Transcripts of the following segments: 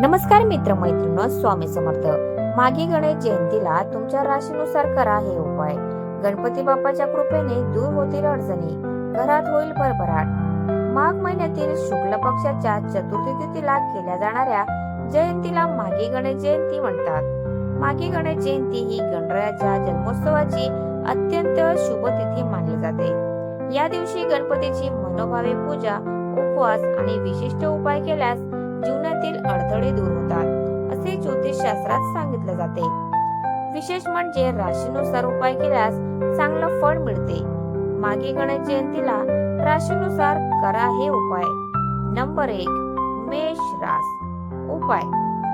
नमस्कार मित्र मैत्रिणींनो, स्वामी समर्थ. माघी गणेश जयंतीला तुमच्या राशीनुसार करा हे उपाय. गणपती बाप्पाच्या कृपेने दूर होतील अडचणी, घरात होईल भरभराट. माघ महिन्यातील शुक्ल पक्षाच्या चतुर्थी तिथीला केल्या जाणाऱ्या जयंतीला माघी गणेश जयंती म्हणतात. माघी गणेश जयंती ही गणरायाच्या जन्मोत्सवाची अत्यंत शुभ तिथी मानली जाते. या दिवशी गणपतीची मनोभावे पूजा, उपवास आणि विशिष्ट उपाय केल्यास जीवनातील अडथळे दूर होतात, असे ज्योतिषशास्त्रात सांगितले जाते. विशेष म्हणजे राशीनुसार उपाय केल्यास चांगलं फळ मिळते. माघी गणेश जयंतीला राशीनुसार करा हे उपाय. नंबर 1, मेष रास. उपाय: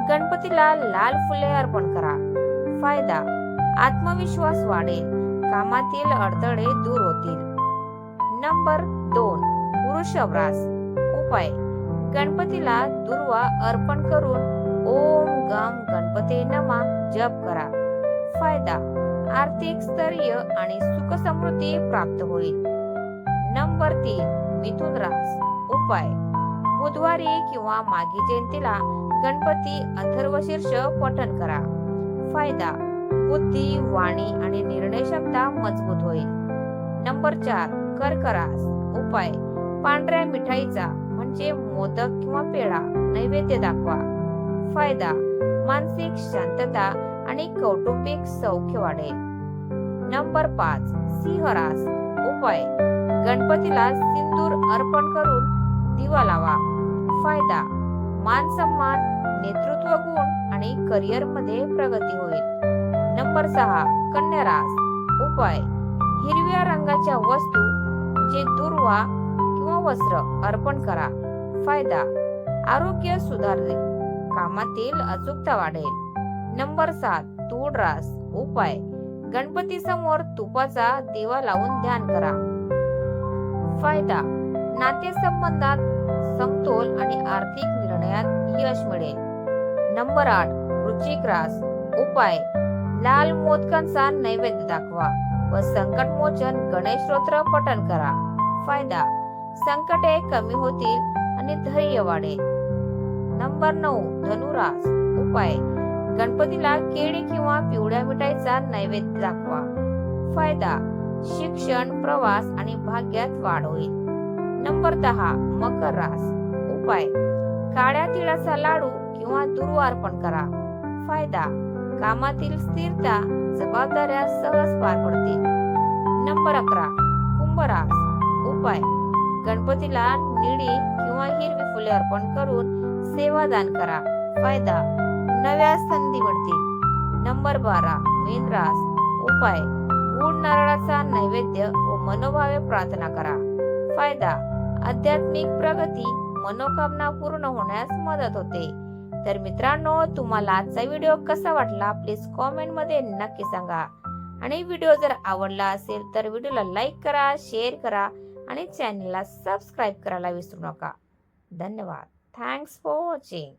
गणपतीला लाल फुले अर्पण करा. फायदा: आत्मविश्वास वाढेल, कामातील अडथळे दूर होतील. नंबर 2, वृषभ रास. उपाय: गणपतीला दुर्वा अर्पण करून ओम गम गणपते नमा जप करा. फायदा: आर्थिक स्थैर्य आणि सुख समृद्धी प्राप्त होईल. नंबर 3, मिथुन रास. उपाय: बुधवारी किंवा माघी जयंतीला गणपती अथर्वशीर्ष पठण करा. फायदा: बुद्धी, वाणी आणि निर्णय क्षमता मजबूत होईल. नंबर 4, कर्क रास. उपाय: पांढऱ्या मिठाईचा म्हणजे मोदक किंवा पेढा नैवेद्य दाखवा. फायदा: मानसिक शांतता आणि कौटुंबिक सौख्य वाढेल. नंबर 5, सिंह रास. उपाय: गणपतीला सिंदूर अर्पण करून दिवा लावा. फायदा: मान सन्मान, नेतृत्व गुण आणि करिअर मध्ये प्रगती होईल. नंबर 6, कन्या रास. उपाय: हिरव्या रंगाच्या वस्तू म्हणजे दुर्वा किंवा वस्त्र अर्पण करा. फायदा: आरोग्य सुधारेल, कामातील अचूकता वाढेल. नंबर 7, तूळ रास. उपाय: गणपती समोर तुपाचा दिवा लावून ध्यान करा. फायदा: नातेसंबंधात समतोल आणि आर्थिक निर्णयात यश मिळेल. नंबर 8, वृश्चिक रास. उपाय: लाल मोदकांचा नैवेद्य दाखवा व संकटमोचन गणेश स्तोत्र पठण करा. फायदा: संकटे कमी होतील आणि धैर्य वाढेल. नंबर 9, धनुरास. उपाय: गणपतीला केळी किंवा पिवळ्या मिठाईचा नैवेद्य दाखवा. फायदा: शिक्षण, प्रवास आणि भाग्यात वाढ होईल. नंबर 10, मकर रास. उपाय: काळ्या तिळाचा लाडू किंवा दुर्वा अर्पण करा. फायदा: कामातील स्थिरता, जबाबदाऱ्या सहज पार पडतील. नंबर 11, कुंभ रास. उपाय: गणपतीला निळी किंवा हिरवी फुले अर्पण करून सेवादान करा. फायदा: नव्या संधी मिळतील. नंबर 12, मीन रास. उपाय: गुळ नारळाचा नैवेद्य व मनोभावे प्रार्थना करा. फायदा: आध्यात्मिक प्रगती, मनोकामना पूर्ण होण्यास मदत होते. तर मित्रांनो, तुम्हाला आजचा व्हिडिओ कसा वाटला प्लीज कॉमेंट मध्ये नक्की सांगा. आणि व्हिडिओ जर आवडला असेल तर व्हिडिओला लाईक करा, शेअर करा आणि चॅनलला सबस्क्राईब करायला विसरू नका. धन्यवाद. Thanks for watching.